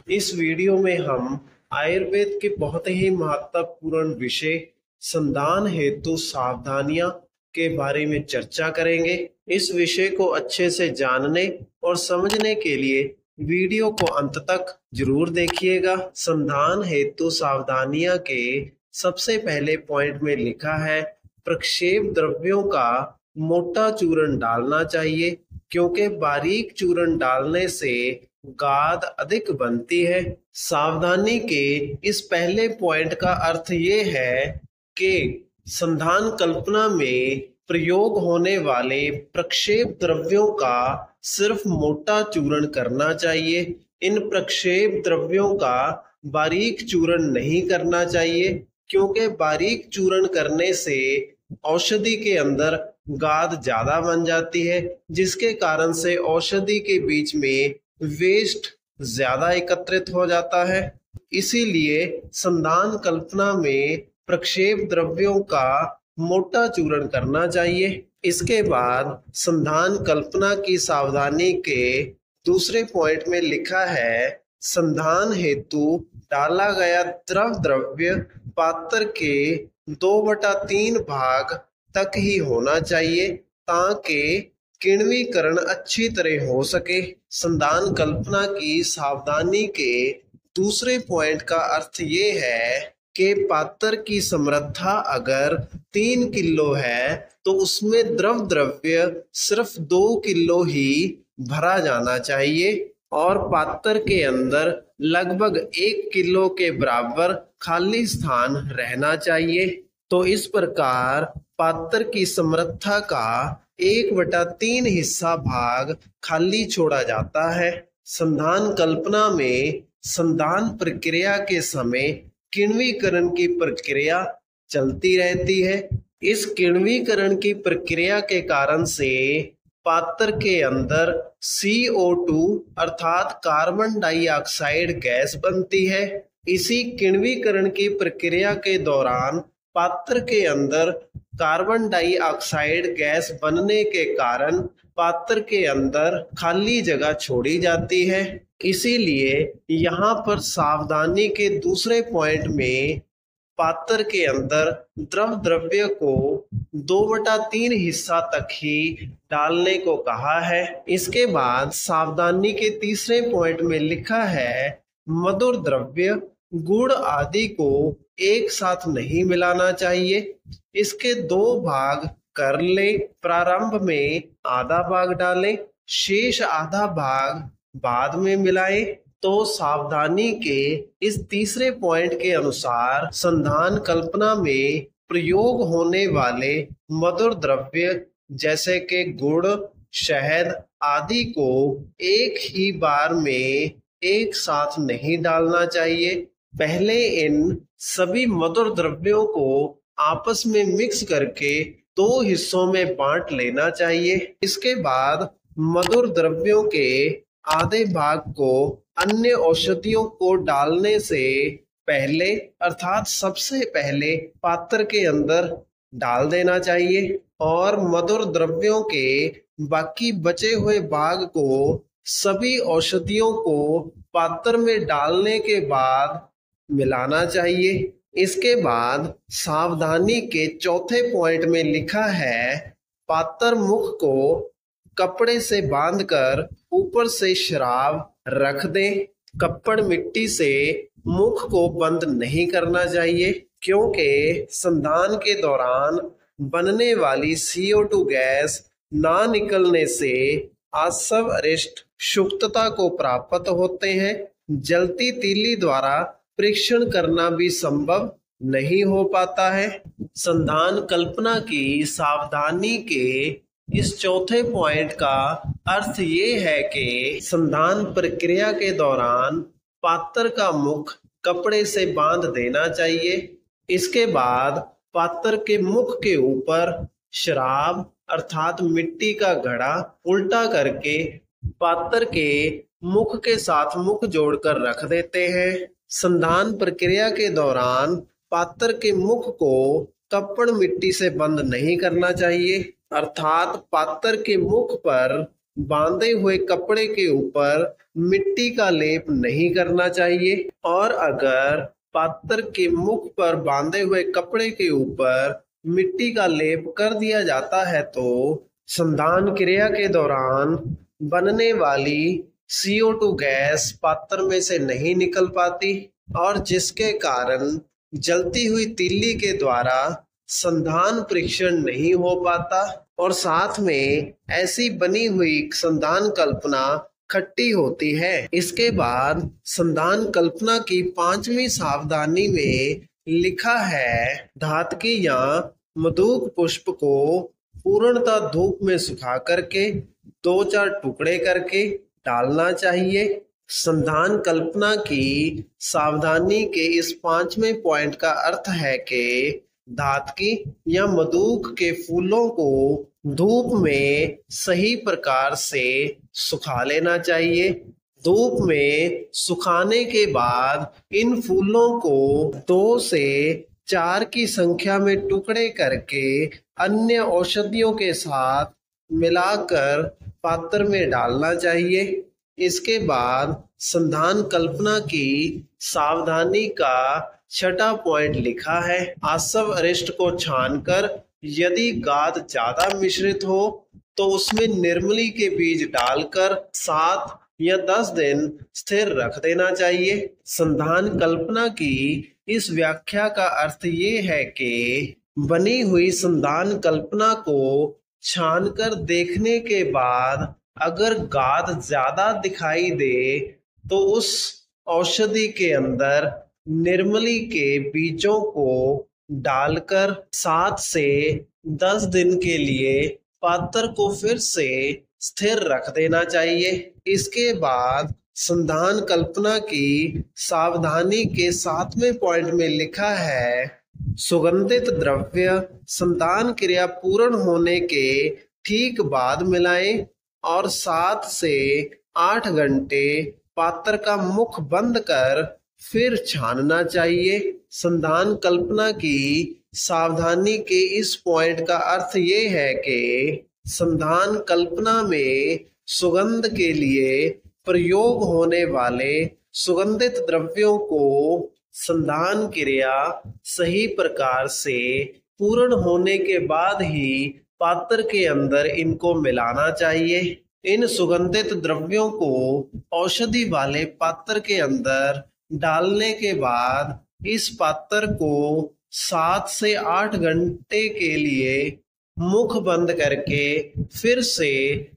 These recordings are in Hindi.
इस वीडियो में हम आयुर्वेद के बहुत ही महत्वपूर्ण विषय संधान हेतु सावधानियां के बारे में चर्चा करेंगे। इस विषय को अच्छे से जानने और समझने के लिए वीडियो को अंत तक जरूर देखिएगा। संधान हेतु सावधानियां के सबसे पहले पॉइंट में लिखा है, प्रक्षेप द्रव्यों का मोटा चूर्ण डालना चाहिए, क्योंकि बारीक चूर्ण डालने से गाद अधिक बनती है। सावधानी के इस पहले पॉइंट का अर्थ ये है कि संधान कल्पना में प्रयोग होने वाले प्रक्षेप द्रव्यों का सिर्फ मोटा चूर्ण करना चाहिए। इन प्रक्षेप द्रव्यों का बारीक चूर्ण नहीं करना चाहिए, क्योंकि बारीक चूर्ण करने से औषधि के अंदर गाद ज्यादा बन जाती है, जिसके कारण से औषधि के बीच में वेस्ट ज्यादा एकत्रित हो जाता है। इसीलिए संधान कल्पना में प्रक्षेप द्रव्यों का मोटा चूर्ण करना चाहिए। इसके बाद संधान कल्पना की सावधानी के दूसरे पॉइंट में लिखा है, संधान हेतु डाला गया द्रव द्रव्य पात्र के 2/3 भाग तक ही होना चाहिए, ताकि किण्वीकरण अच्छी तरह हो सके। संधान कल्पना की सावधानी के दूसरे पॉइंट का अर्थ ये है कि पात्र की समृद्धता अगर 3 किलो है तो उसमें द्रव द्रव्य सिर्फ 2 किलो ही भरा जाना चाहिए और पात्र के अंदर लगभग 1 किलो के बराबर खाली स्थान रहना चाहिए। तो इस प्रकार पात्र की समृद्धता का 1/3 हिस्सा भाग खाली छोड़ा जाता है। संधान कल्पना में संधान प्रक्रिया के समय किण्वीकरण की प्रक्रिया चलती रहती है। इस किण्वीकरण की प्रक्रिया के कारण से पात्र के अंदर CO2 अर्थात कार्बन डाइऑक्साइड गैस बनती है। इसी किण्वीकरण की प्रक्रिया के दौरान पात्र के अंदर कार्बन डाइऑक्साइड गैस बनने के कारण पात्र के अंदर खाली जगह छोड़ी जाती है। इसीलिए यहाँ पर सावधानी के दूसरे पॉइंट में पात्र के अंदर द्रव द्रव्य को 2/3 हिस्सा तक ही डालने को कहा है। इसके बाद सावधानी के तीसरे पॉइंट में लिखा है, मधुर द्रव्य गुड़ आदि को एक साथ नहीं मिलाना चाहिए, इसके 2 भाग कर ले। प्रारंभ में आधा भाग डालें, शेष आधा भाग बाद में मिलाएं। तो सावधानी के इस तीसरे पॉइंट के अनुसार संधान कल्पना में प्रयोग होने वाले मधुर द्रव्य जैसे कि गुड़, शहद आदि को एक ही बार में एक साथ नहीं डालना चाहिए। पहले इन सभी मधुर द्रव्यों को आपस में मिक्स करके 2 हिस्सों में बांट लेना चाहिए। इसके बाद मधुर द्रव्यों के आधे भाग को अन्य औषधियों को डालने से पहले अर्थात सबसे पहले पात्र के अंदर डाल देना चाहिए और मधुर द्रव्यों के बाकी बचे हुए भाग को सभी औषधियों को पात्र में डालने के बाद मिलाना चाहिए। इसके बाद सावधानी के चौथे पॉइंट में लिखा है, पात्र मुख को कपड़े से बांधकर ऊपर से शराब रख दें। कपड़ मिट्टी से मुख को बंद नहीं करना चाहिए, क्योंकि संधान के दौरान बनने वाली CO2 गैस ना निकलने से आसव अरिष्ट शुक्तता को प्राप्त होते हैं। जलती तीली द्वारा परीक्षण करना भी संभव नहीं हो पाता है। संधान कल्पना की सावधानी के इस चौथे पॉइंट का अर्थ ये है कि संधान प्रक्रिया के दौरान पात्र का मुख कपड़े से बांध देना चाहिए। इसके बाद पात्र के मुख के ऊपर शराब अर्थात मिट्टी का घड़ा उल्टा करके पात्र के मुख के साथ मुख जोड़कर रख देते हैं। संधान प्रक्रिया के दौरान पात्र के मुख को कपड़ मिट्टी से बंद नहीं करना चाहिए, अर्थात पात्र के मुख पर बांधे हुए कपड़े के ऊपर मिट्टी का लेप नहीं करना चाहिए, और अगर पात्र के मुख पर बांधे हुए कपड़े के ऊपर मिट्टी का लेप कर दिया जाता है तो संधान क्रिया के दौरान बनने वाली CO2 गैस पात्र में से नहीं निकल पाती, और जिसके कारण जलती हुई तीली के द्वारा संधान परीक्षण नहीं हो पाता, और साथ में ऐसी बनी हुई संधान कल्पना खट्टी होती है। इसके बाद संधान कल्पना की 5वीं सावधानी में लिखा है, धातकी या मधुक पुष्प को पूर्णतः धूप में सुखा करके 2-4 टुकड़े करके डालना चाहिए। संधान कल्पना की सावधानी के इस 5वें पॉइंट का अर्थ है कि धातकी या मधुक के फूलों को धूप में सही प्रकार से सुखा लेना चाहिए। धूप में सुखाने के बाद इन फूलों को 2 से 4 की संख्या में टुकड़े करके अन्य औषधियों के साथ मिलाकर पात्र में डालना चाहिए। इसके बाद संधान कल्पना की सावधानी का 6वां पॉइंट लिखा है, आसव अरिष्ट को छानकर यदि गाद ज्यादा मिश्रित हो तो उसमें निर्मली के बीज डालकर 7 या 10 दिन स्थिर रख देना चाहिए। संधान कल्पना की इस व्याख्या का अर्थ ये है कि बनी हुई संधान कल्पना को छानकर देखने के बाद अगर गाद ज्यादा दिखाई दे तो उस औषधि के अंदर निर्मली के बीजों को डालकर 7 से 10 दिन के लिए पात्र को फिर से स्थिर रख देना चाहिए। इसके बाद संधान कल्पना की सावधानी के 7वें पॉइंट में लिखा है, सुगंधित द्रव्य संधान क्रिया पूर्ण होने के ठीक बाद मिलाएं और 7 से 8 घंटे पात्र का मुख बंद कर फिर छानना चाहिए। संधान कल्पना की सावधानी के इस पॉइंट का अर्थ ये है कि संधान कल्पना में सुगंध के लिए प्रयोग होने वाले सुगंधित द्रव्यों को संधान क्रिया सही प्रकार से पूर्ण होने के बाद ही पात्र के अंदर इनको मिलाना चाहिए। इन सुगंधित द्रव्यों को औषधि वाले पात्र के अंदर डालने के बाद इस पात्र को 7 से 8 घंटे के लिए मुख बंद करके फिर से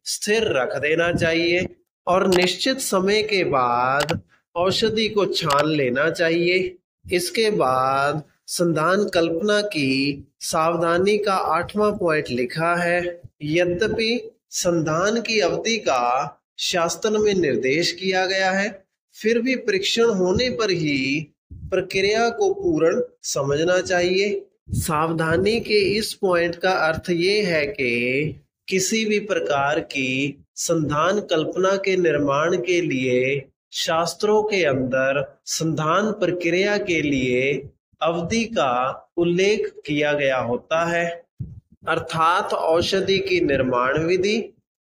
स्थिर रख देना चाहिए और निश्चित समय के बाद औषधि को छान लेना चाहिए। इसके बाद संधान कल्पना की सावधानी का 8वां पॉइंट लिखा है, यद्यपि संधान की अवधि का शास्त्र में निर्देश किया गया है, फिर भी परीक्षण होने पर ही प्रक्रिया को पूर्ण समझना चाहिए। सावधानी के इस पॉइंट का अर्थ ये है कि किसी भी प्रकार की संधान कल्पना के निर्माण के लिए शास्त्रों के अंदर संधान प्रक्रिया के लिए अवधि का उल्लेख किया गया होता है, अर्थात औषधि की निर्माण विधि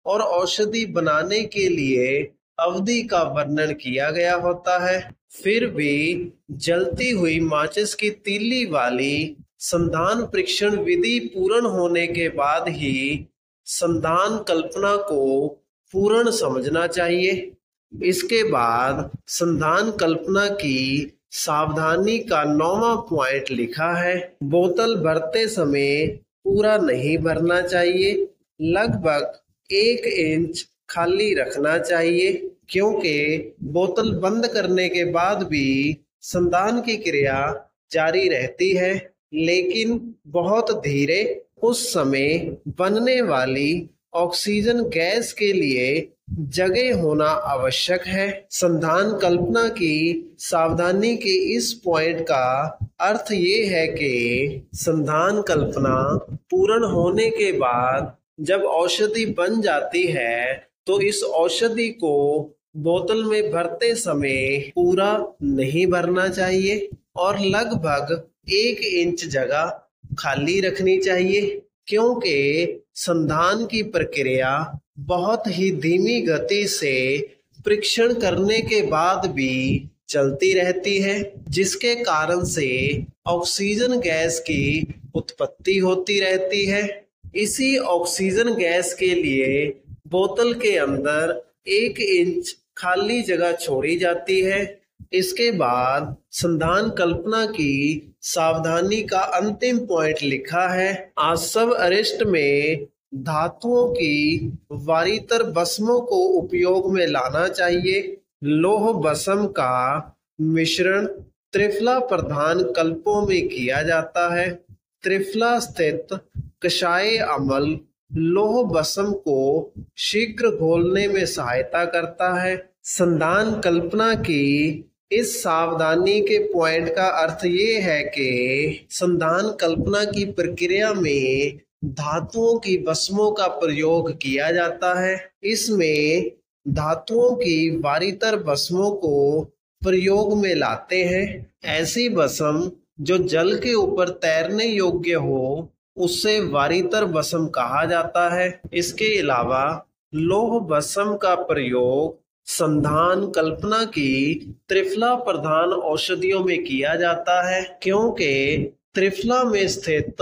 और औषधि बनाने के लिए अवधि का वर्णन किया गया होता है। फिर भी जलती हुई माचिस की तीली वाली संधान परीक्षण विधि पूर्ण होने के बाद ही संधान कल्पना को पूर्ण समझना चाहिए। इसके बाद संधान कल्पना की सावधानी का 9वां पॉइंट लिखा है, बोतल भरते समय पूरा नहीं भरना चाहिए, लगभग 1 इंच खाली रखना चाहिए, क्योंकि बोतल बंद करने के बाद भी संधान की क्रिया जारी रहती है, लेकिन बहुत धीरे। उस समय बनने वाली ऑक्सीजन गैस के लिए जगह होना आवश्यक है। संधान कल्पना की सावधानी के इस पॉइंट का अर्थ ये है कि संधान कल्पना पूर्ण होने के बाद जब औषधि बन जाती है तो इस औषधि को बोतल में भरते समय पूरा नहीं भरना चाहिए और लगभग 1 इंच जगह खाली रखनी चाहिए, क्योंकि संधान की प्रक्रिया बहुत ही धीमी गति से परीक्षण करने के बाद भी चलती रहती है, जिसके कारण से ऑक्सीजन गैस की उत्पत्ति होती रहती है। इसी ऑक्सीजन गैस के लिए बोतल के अंदर 1 इंच खाली जगह छोड़ी जाती है। इसके बाद संधान कल्पना की सावधानी का अंतिम पॉइंट लिखा है। आसव अरिष्ट में धातुओं की वारीतर भस्मों को उपयोग में लाना चाहिए। लोह भस्म का मिश्रण त्रिफला प्रधान कल्पों में किया जाता है। त्रिफला स्थित कषाय अम्ल लोह भस्म को शीघ्र घोलने में सहायता करता है। संधान कल्पना की इस सावधानी के पॉइंट का अर्थ ये है कि संधान कल्पना की प्रक्रिया में धातुओं की भस्मों का प्रयोग किया जाता है। इसमें धातुओं की वारीतर भस्मों को प्रयोग में लाते हैं। ऐसी भस्म जो जल के ऊपर तैरने योग्य हो उससे वारीतर भस्म कहा जाता है। इसके अलावा लोह भस्म का प्रयोग संधान कल्पना की त्रिफला प्रधान औषधियों में किया जाता है, क्योंकि त्रिफला में स्थित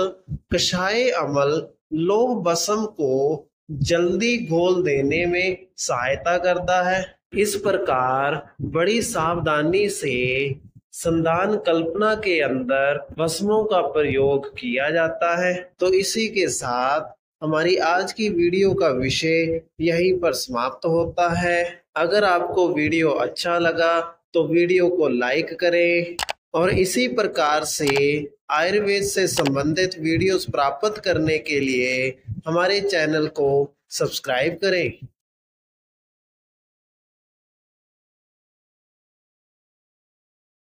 कषाय अम्ल लोह भस्म को जल्दी घोल देने में सहायता करता है। इस प्रकार बड़ी सावधानी से संधान कल्पना के अंदर भस्मों का प्रयोग किया जाता है। तो इसी के साथ हमारी आज की वीडियो का विषय यहीं पर समाप्त होता है। अगर आपको वीडियो अच्छा लगा तो वीडियो को लाइक करें और इसी प्रकार से आयुर्वेद से संबंधित वीडियोस प्राप्त करने के लिए हमारे चैनल को सब्सक्राइब करें।